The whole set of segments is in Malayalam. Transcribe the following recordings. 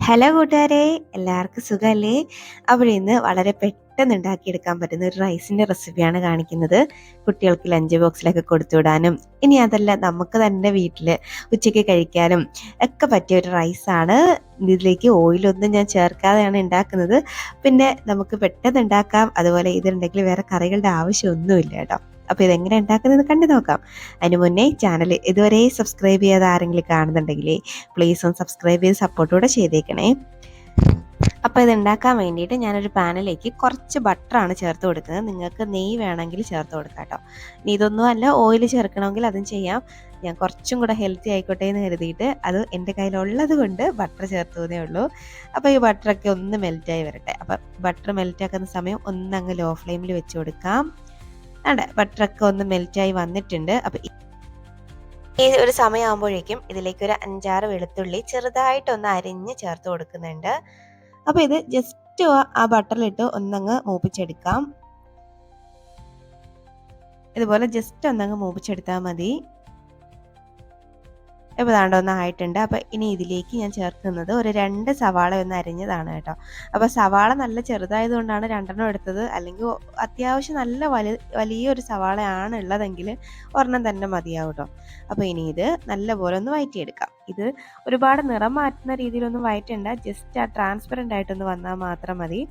ഹലോ കൂട്ടുകാരെ, എല്ലാവർക്കും സുഖമല്ലേ? അവിടെ ഇന്ന് വളരെ പെട്ടെന്ന് ഉണ്ടാക്കിയെടുക്കാൻ പറ്റുന്ന ഒരു റൈസിൻ്റെ റെസിപ്പിയാണ് കാണിക്കുന്നത്. കുട്ടികൾക്ക് ലഞ്ച് ബോക്സിലൊക്കെ കൊടുത്തുവിടാനും ഇനി അതല്ല നമുക്ക് തന്നെ വീട്ടിൽ ഉച്ചയ്ക്ക് കഴിക്കാനും ഒക്കെ പറ്റിയ ഒരു റൈസാണ്. ഇതിലേക്ക് ഓയിലൊന്നും ഞാൻ ചേർക്കാതെയാണ് ഉണ്ടാക്കുന്നത്. പിന്നെ നമുക്ക് പെട്ടെന്ന് ഉണ്ടാക്കാം. അതുപോലെ ഇതുണ്ടെങ്കിൽ വേറെ കറികളുടെ ആവശ്യമൊന്നുമില്ല കേട്ടോ. അപ്പോൾ ഇതെങ്ങനെ ഉണ്ടാക്കുന്നത് കണ്ടു നോക്കാം. അതിന് മുന്നേ ചാനൽ ഇതുവരെ സബ്സ്ക്രൈബ് ചെയ്യാതെ ആരെങ്കിലും കാണുന്നുണ്ടെങ്കിൽ പ്ലീസ് ഒന്ന് സബ്സ്ക്രൈബ് ചെയ്ത് സപ്പോർട്ടൂടെ ചെയ്തേക്കണേ. അപ്പോൾ ഇത് ഉണ്ടാക്കാൻ വേണ്ടിയിട്ട് ഞാനൊരു പാനിലേക്ക് കുറച്ച് ബട്ടറാണ് ചേർത്ത് കൊടുക്കുന്നത്. നിങ്ങൾക്ക് നെയ്യ് വേണമെങ്കിൽ ചേർത്ത് കൊടുക്കാം കേട്ടോ. ഇനി ഇതൊന്നും അല്ല, ഓയിൽ ചേർക്കണമെങ്കിൽ അതും ചെയ്യാം. ഞാൻ കുറച്ചും കൂടെ ഹെൽത്തി ആയിക്കോട്ടെ എന്ന് കരുതിയിട്ട് അത് എൻ്റെ കയ്യിലുള്ളത് കൊണ്ട് ബട്ടർ ചേർത്തതേ ഉള്ളൂ. അപ്പോൾ ഈ ബട്ടറൊക്കെ ഒന്ന് മെൽറ്റായി വരട്ടെ. അപ്പോൾ ബട്ടർ മെൽറ്റാക്കുന്ന സമയം ഒന്നങ്ങ് ലോ ഫ്ലെയിമിൽ വെച്ച് കൊടുക്കാം. അതെ, ബട്ടറൊക്കെ ഒന്ന് മെൽറ്റായി വന്നിട്ടുണ്ട്. അപ്പോൾ ഈ ഒരു സമയമാകുമ്പോഴേക്കും ഇതിലേക്ക് ഒരു 5-6 വെളുത്തുള്ളി ചെറുതായിട്ടൊന്ന് അരിഞ്ഞ് ചേർത്ത് കൊടുക്കുന്നുണ്ട്. അപ്പോൾ ഇത് ജസ്റ്റ് ആ ബട്ടറിലിട്ട് ഒന്നങ്ങ് മൂപ്പിച്ചെടുക്കാം. ഇതുപോലെ ജസ്റ്റ് ഒന്നങ്ങ് മൂപ്പിച്ചെടുത്താൽ മതി. ഇപ്പോൾ ദാണ്ട ഒന്നായിട്ടുണ്ട്. അപ്പോൾ ഇനി ഇതിലേക്ക് ഞാൻ ചേർക്കുന്നത് ഒരു 2 സവാള ഒന്ന് അരിഞ്ഞതാണ് കേട്ടോ. അപ്പോൾ സവാള നല്ല ചെറുതായതുകൊണ്ടാണ് 2 എടുത്തത്. അല്ലെങ്കിൽ അത്യാവശ്യം നല്ല വലിയൊരു സവാളയാണ് ഉള്ളതെങ്കിൽ ഒരെണ്ണം തന്നെ മതിയാവും കേട്ടോ. അപ്പോൾ ഇനി ഇത് നല്ലപോലെ ഒന്ന് വഴറ്റിയെടുക്കാം. ഇത് ഒരുപാട് നിറം മാറ്റുന്ന രീതിയിലൊന്നും വഴറ്റണ്ട, ജസ്റ്റ് ആ ട്രാൻസ്പെറൻ്റ് ആയിട്ടൊന്ന് വന്നാൽ മാത്രം മതി.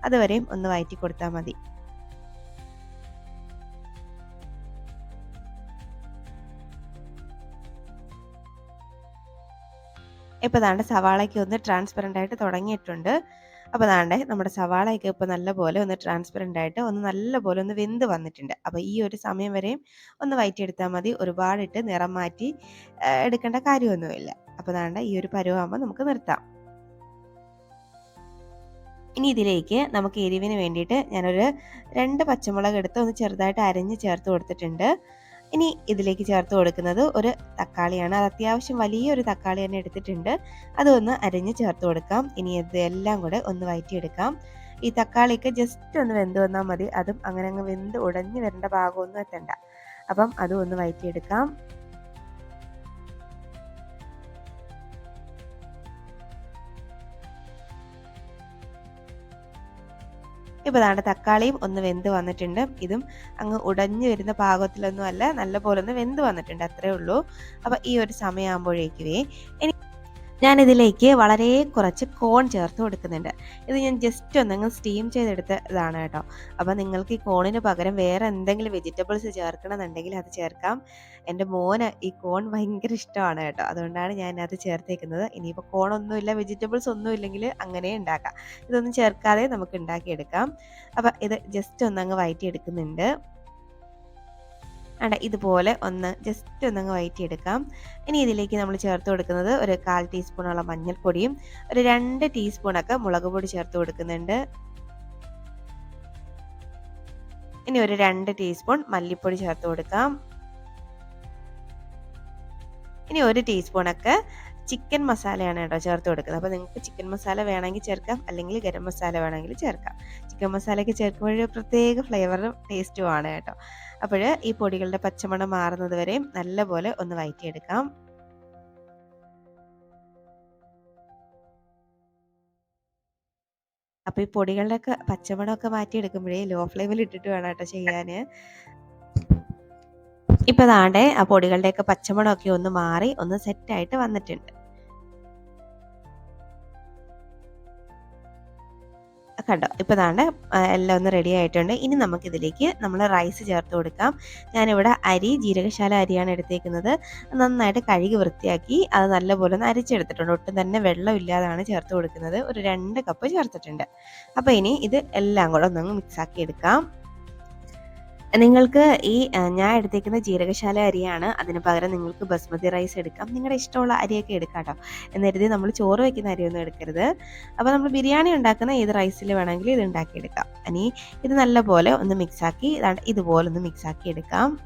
അതുവരെയും ഒന്ന് വഴറ്റി കൊടുത്താൽ മതി. ഇപ്പോൾ ദാണ്ട് സവാളയ്ക്ക് ഒന്ന് ട്രാൻസ്പെറൻ്റ് ആയിട്ട് തുടങ്ങിയിട്ടുണ്ട്. അപ്പോൾ ദാണ്ട് നമ്മുടെ സവാളയൊക്കെ ഇപ്പോൾ നല്ലപോലെ ഒന്ന് ട്രാൻസ്പെറൻ്റ് ആയിട്ട് നല്ലപോലെ ഒന്ന് വെന്ത് വന്നിട്ടുണ്ട്. അപ്പോൾ ഈ ഒരു സമയം വരെയും ഒന്ന് വഴറ്റിയെടുത്താൽ മതി. ഒരുപാടിട്ട് നിറം മാറ്റി എടുക്കേണ്ട കാര്യമൊന്നുമില്ല. അപ്പോൾ ദാണ്ട് ഈ ഒരു പരുവാകുമ്പോൾ നമുക്ക് നിർത്താം. ഇനി ഇതിലേക്ക് നമുക്ക് എരിവിന് വേണ്ടിയിട്ട് ഞാനൊരു 2 പച്ചമുളക് എടുത്ത് ഒന്ന് ചെറുതായിട്ട് അരിഞ്ഞ് ചേർത്ത് കൊടുത്തിട്ടുണ്ട്. ഇനി ഇതിലേക്ക് ചേർത്ത് കൊടുക്കുന്നത് ഒരു തക്കാളിയാണ്. അത് അത്യാവശ്യം വലിയൊരു തക്കാളി തന്നെ എടുത്തിട്ടുണ്ട്. അതൊന്ന് അരിഞ്ഞ് ചേർത്ത് കൊടുക്കാം. ഇനി ഇതെല്ലാം കൂടെ ഒന്ന് വഴറ്റിയെടുക്കാം. ഈ തക്കാളിയൊക്കെ ജസ്റ്റ് ഒന്ന് വെന്ത് വന്നാൽ മതി. അതും അങ്ങനെ അങ്ങ് വെന്ത് ഉടഞ്ഞു വരേണ്ട ഭാഗമൊന്നും എത്തണ്ട. അപ്പം അതും ഒന്ന് വഴറ്റിയെടുക്കാം. ഇപ്പോൾ ദാണ്ട് തക്കാളിയും ഒന്ന് വെന്ത് വന്നിട്ടുണ്ട്. ഇതും അങ്ങ് ഉടഞ്ഞു വരുന്ന പാകത്തിലൊന്നും അല്ല, നല്ലപോലെ ഒന്ന് വെന്ത് വന്നിട്ടുണ്ട്, അത്രേ ഉള്ളൂ. അപ്പോൾ ഈ ഒരു സമയമാകുമ്പോഴേക്കുവേ ഞാനിതിലേക്ക് വളരെ കുറച്ച് കോൺ ചേർത്ത് കൊടുക്കുന്നുണ്ട്. ഇത് ഞാൻ ജസ്റ്റ് ഒന്നങ്ങ് സ്റ്റീം ചെയ്തെടുത്തതാണ് കേട്ടോ. അപ്പോൾ നിങ്ങൾക്ക് ഈ കോണിന് പകരം വേറെ എന്തെങ്കിലും വെജിറ്റബിൾസ് ചേർക്കണമെന്നുണ്ടെങ്കിൽ അത് ചേർക്കാം. എൻ്റെ മോന് ഈ കോൺ ഭയങ്കര ഇഷ്ടമാണ് കേട്ടോ, അതുകൊണ്ടാണ് ഞാൻ അത് ചേർത്തേക്കുന്നത്. ഇനിയിപ്പോൾ കോണൊന്നുമില്ല, വെജിറ്റബിൾസ് ഒന്നും ഇല്ലെങ്കിൽ അങ്ങനെ ഉണ്ടാക്കാം. ഇതൊന്നും ചേർക്കാതെ നമുക്ക് ഉണ്ടാക്കിയെടുക്കാം. അപ്പോൾ ഇത് ജസ്റ്റ് ഒന്നങ്ങ് വഴറ്റിയെടുക്കുന്നുണ്ട്. ഇതുപോലെ ഒന്ന് ജസ്റ്റ് ഒന്നങ്ങ് വഴറ്റിയെടുക്കാം. ഇനി ഇതിലേക്ക് നമ്മൾ ചേർത്ത് കൊടുക്കുന്നത് ഒരു 1/4 ടീസ്പൂണോളം മഞ്ഞൾപ്പൊടിയും ഒരു 2 ടീസ്പൂണൊക്കെ മുളക് പൊടി ചേർത്ത് കൊടുക്കുന്നുണ്ട്. ഇനി ഒരു 2 ടീസ്പൂൺ മല്ലിപ്പൊടി ചേർത്ത് കൊടുക്കാം. ഇനി 1 ടീസ്പൂണൊക്കെ ചിക്കൻ മസാലയാണ് കേട്ടോ ചേർത്ത് കൊടുക്കുന്നത്. അപ്പോൾ നിങ്ങൾക്ക് ചിക്കൻ മസാല വേണമെങ്കിൽ ചേർക്കാം, അല്ലെങ്കിൽ ഗരം മസാല വേണമെങ്കിൽ ചേർക്കാം. ചിക്കൻ മസാലയൊക്കെ ചേർക്കുമ്പോൾ പ്രത്യേക ഫ്ലേവറും ടേസ്റ്റുമാണ് കേട്ടോ. അപ്പോൾ ഈ പൊടികളുടെ പച്ചമണം മാറുന്നത് വരെയും നല്ലപോലെ ഒന്ന് വഴറ്റിയെടുക്കാം. അപ്പോൾ ഈ പൊടികളുടെയൊക്കെ പച്ചമണമൊക്കെ മാറ്റിയെടുക്കുമ്പോഴേ ലോ ഫ്ലെയിമിൽ ഇട്ടിട്ട് വേണം കേട്ടോ ചെയ്യാൻ. ഇപ്പോൾ ദാണ്ടേ ആ പൊടികളുടെയൊക്കെ പച്ചമണമൊക്കെ ഒന്ന് മാറി ഒന്ന് സെറ്റായിട്ട് വന്നിട്ടുണ്ട്. കണ്ടോ, ഇപ്പോൾ ദാണ്ട് എല്ലാം ഒന്ന് റെഡി ആയിട്ടുണ്ട്. ഇനി നമുക്കിതിലേക്ക് നമ്മൾ റൈസ് ചേർത്ത് കൊടുക്കാം. ഞാനിവിടെ ജീരകശാല അരിയാണ് എടുത്തേക്കുന്നത്. നന്നായിട്ട് കഴുകി വൃത്തിയാക്കി അത് നല്ലപോലെ ഒന്ന് അരിച്ചെടുത്തിട്ടുണ്ട്. ഒട്ടും തന്നെ വെള്ളമില്ലാതാണ് ചേർത്ത് കൊടുക്കുന്നത്. ഒരു 2 കപ്പ് ചേർത്തിട്ടുണ്ട്. അപ്പോൾ ഇനി ഇത് എല്ലാം കൂടെ ഒന്നങ്ങ് മിക്സാക്കി എടുക്കാം. നിങ്ങൾക്ക് ഞാൻ എടുത്തേക്കുന്ന ജീരകശാല അരിയാണ്. അതിന് പകരം നിങ്ങൾക്ക് ബസ്മതി റൈസ് എടുക്കാം. നിങ്ങളുടെ ഇഷ്ടമുള്ള അരിയൊക്കെ എടുക്കാം കേട്ടോ. എന്ന് കരുതി നമ്മൾ ചോറ് വയ്ക്കുന്ന അരിയൊന്നും എടുക്കരുത്. അപ്പോൾ നമ്മൾ ബിരിയാണി ഉണ്ടാക്കുന്ന ഏത് റൈസിൽ വേണമെങ്കിലും ഇത് ഉണ്ടാക്കിയെടുക്കാം. ഇനി ഇത് നല്ലപോലെ ഒന്ന് മിക്സാക്കി ഇതുപോലെ ഒന്ന് മിക്സാക്കി എടുക്കാം.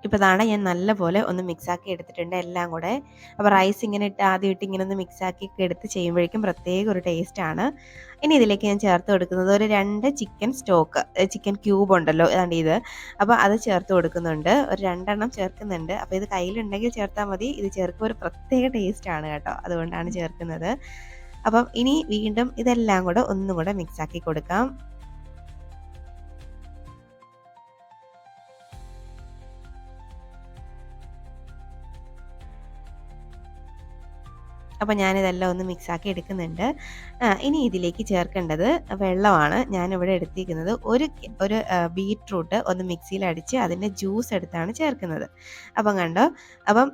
ഇപ്പോൾ ദാണ്ടെ ഞാൻ നല്ലപോലെ ഒന്ന് മിക്സാക്കി എടുത്തിട്ടുണ്ട് എല്ലാം കൂടെ. അപ്പോൾ റൈസ് ഇങ്ങനെ ഇട്ട് ആദ്യം ഇട്ട് ഇങ്ങനെ ഒന്ന് മിക്സാക്കി ഒക്കെ എടുത്ത് ചെയ്യുമ്പോഴേക്കും പ്രത്യേക ഒരു ടേസ്റ്റാണ്. ഇനി ഇതിലേക്ക് ഞാൻ ചേർത്ത് കൊടുക്കുന്നത് ഒരു 2 ചിക്കൻ സ്റ്റോക്ക്, ചിക്കൻ ക്യൂബ് ഉണ്ടല്ലോ ഏതാണ്ട് ഇത്. അപ്പോൾ അത് ചേർത്ത് കൊടുക്കുന്നുണ്ട്. ഒരു 2 എണ്ണം ചേർക്കുന്നുണ്ട്. അപ്പോൾ ഇത് കയ്യിലുണ്ടെങ്കിൽ ചേർത്താൽ മതി. ഇത് ചേർക്കുമ്പോൾ ഒരു പ്രത്യേക ടേസ്റ്റാണ് കേട്ടോ. അതുകൊണ്ടാണ് ചേർക്കുന്നത്. അപ്പം ഇനി വീണ്ടും ഇതെല്ലാം കൂടെ ഒന്നും കൂടെ മിക്സാക്കി കൊടുക്കാം. അപ്പോൾ ഞാനിതെല്ലാം ഒന്ന് മിക്സാക്കി എടുക്കുന്നുണ്ട്. ഇനി ഇതിലേക്ക് ചേർക്കേണ്ടത് വെള്ളമാണ്. ഞാനിവിടെ എടുത്തിരിക്കുന്നത് ഒരു ബീറ്റ്റൂട്ട് ഒന്ന് മിക്സിയിൽ അടിച്ച് അതിൻ്റെ ജ്യൂസ് എടുത്താണ് ചേർക്കുന്നത്. അപ്പം കണ്ടോ, അപ്പം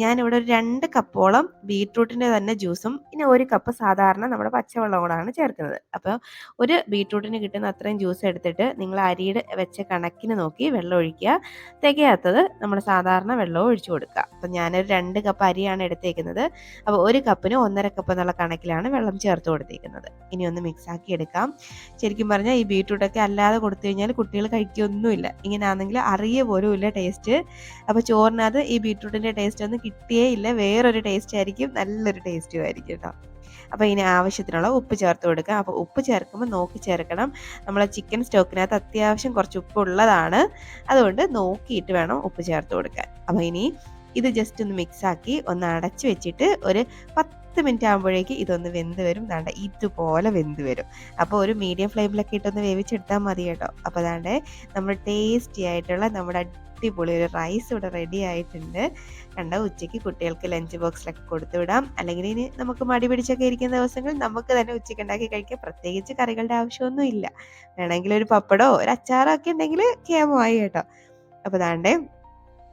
ഞാനിവിടെ ഒരു 2 കപ്പോളം ബീറ്റ്റൂട്ടിൻ്റെ തന്നെ ജ്യൂസും പിന്നെ 1 കപ്പ് സാധാരണ നമ്മുടെ പച്ചവെള്ളം കൂടാണ് ചേർക്കുന്നത്. അപ്പോൾ ഒരു ബീറ്റ്റൂട്ടിന് കിട്ടുന്ന അത്രയും ജ്യൂസ് എടുത്തിട്ട് നിങ്ങൾ അരിയുടെ വെച്ച കണക്കിന് നോക്കി വെള്ളം ഒഴിക്കുക. തികയാത്തത് നമ്മൾ സാധാരണ വെള്ളവും ഒഴിച്ചു കൊടുക്കുക. അപ്പം ഞാനൊരു 2 കപ്പ് അരിയാണ് എടുത്തേക്കുന്നത്. അപ്പോൾ 1 കപ്പിന് 1.5 കപ്പ് എന്നുള്ള കണക്കിലാണ് വെള്ളം ചേർത്ത് കൊടുത്തിരിക്കുന്നത്. ഇനി ഒന്ന് മിക്സാക്കി എടുക്കാം. ശരിക്കും പറഞ്ഞാൽ ഈ ബീറ്റ്റൂട്ടൊക്കെ അല്ലാതെ കൊടുത്തു കഴിഞ്ഞാൽ കുട്ടികൾ കഴിക്കുകയൊന്നുമില്ല. ഇങ്ങനെ ആണെങ്കിൽ അറിയ പോലും ഇല്ല ടേസ്റ്റ്. അപ്പോൾ ചോറിനകത്ത് ഈ ബീറ്റ്റൂട്ടിൻ്റെ ടേസ്റ്റ് ഒന്നും കിട്ടിയേ ഇല്ല. വേറൊരു ടേസ്റ്റ് ആയിരിക്കും, നല്ലൊരു ടേസ്റ്റും ആയിരിക്കും കേട്ടോ. അപ്പോൾ ഇനി ആവശ്യത്തിനുള്ള ഉപ്പ് ചേർത്ത് കൊടുക്കുക. അപ്പോൾ ഉപ്പ് ചേർക്കുമ്പോൾ നോക്കി ചേർക്കണം. നമ്മളെ ചിക്കൻ സ്റ്റോക്കിനകത്ത് അത്യാവശ്യം കുറച്ച് ഉപ്പ് ഉള്ളതാണ്. അതുകൊണ്ട് നോക്കിയിട്ട് വേണം ഉപ്പ് ചേർത്ത് കൊടുക്കാൻ. അപ്പോൾ ഇനി ഇത് ജസ്റ്റ് ഒന്ന് മിക്സാക്കി ഒന്ന് അടച്ച് വെച്ചിട്ട് ഒരു 10 മിനിറ്റ് ആകുമ്പോഴേക്ക് ഇതൊന്ന് വെന്ത് വരും. ദാണ്ടെ ഇതുപോലെ വെന്ത് വരും. അപ്പോൾ ഒരു മീഡിയം ഫ്ലെയിമിലൊക്കെ ഇട്ടൊന്ന് വേവിച്ചെടുത്താൽ മതി കേട്ടോ. അപ്പോൾ ദാണ്ടെ നമ്മൾ ടേസ്റ്റി ആയിട്ടുള്ള നമ്മുടെ അടിപൊളി ഒരു റൈസ് ഇവിടെ റെഡി ആയിട്ടുണ്ട്. കണ്ടോ, ഉച്ചയ്ക്ക് കുട്ടികൾക്ക് ലഞ്ച് ബോക്സിലൊക്കെ കൊടുത്തു വിടാം. അല്ലെങ്കിൽ ഇനി നമുക്ക് മടി പിടിച്ചൊക്കെ ഇരിക്കുന്ന ദിവസങ്ങളിൽ നമുക്ക് തന്നെ ഉച്ചയ്ക്ക് ഉണ്ടാക്കി കഴിക്കാം. പ്രത്യേകിച്ച് കറികളുടെ ആവശ്യമൊന്നും ഇല്ല. വേണമെങ്കിൽ ഒരു പപ്പടോ ഒരു അച്ചാറോ ഒക്കെ ഉണ്ടെങ്കിൽ കേമമായി കേട്ടോ. അപ്പോൾ ദാണ്ടെ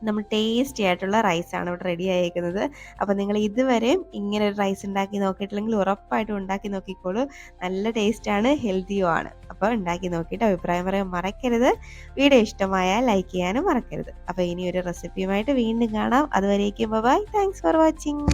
നമ്മൾ ടേസ്റ്റി ആയിട്ടുള്ള റൈസാണ് ഇവിടെ റെഡി ആയിരിക്കുന്നത്. അപ്പോൾ നിങ്ങൾ ഇതുവരെയും ഇങ്ങനെ ഒരു റൈസ് ഉണ്ടാക്കി നോക്കിയിട്ടില്ലെങ്കിൽ ഉറപ്പായിട്ടും ഉണ്ടാക്കി നോക്കിക്കോളൂ. നല്ല ടേസ്റ്റാണ്, ഹെൽത്തിയുമാണ്. അപ്പോൾ ഉണ്ടാക്കി നോക്കിയിട്ട് അഭിപ്രായം പറയാൻ മറക്കരുത്. വീഡിയോ ഇഷ്ടമായാൽ ലൈക്ക് ചെയ്യാനും മറക്കരുത്. അപ്പോൾ ഇനി ഒരു റെസിപ്പിയുമായിട്ട് വീണ്ടും കാണാം. അതുവരേക്കും ബൈ. Thanks for watching.